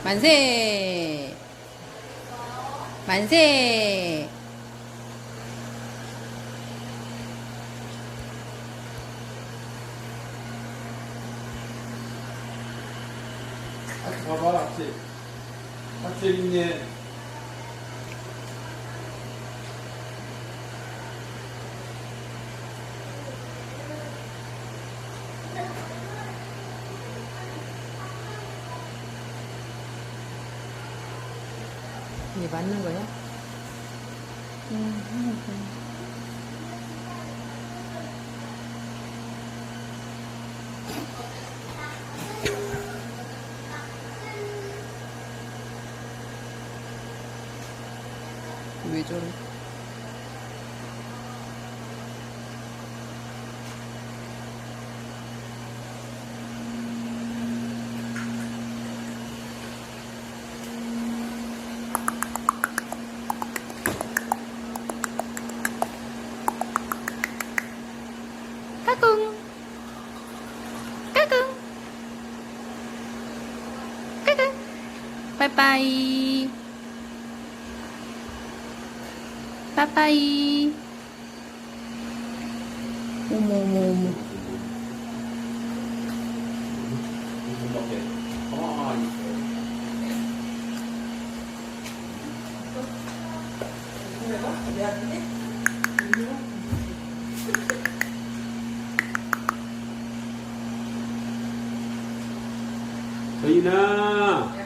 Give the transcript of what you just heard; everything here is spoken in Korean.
만세! 만세! 봐봐, 악질. 악질 있네. 이게 맞는 거야? 왜 저래? 까꿍 까꿍 까꿍 빠이빠이 빠이빠이 어머 어머 어머 가만히 있어. 저희나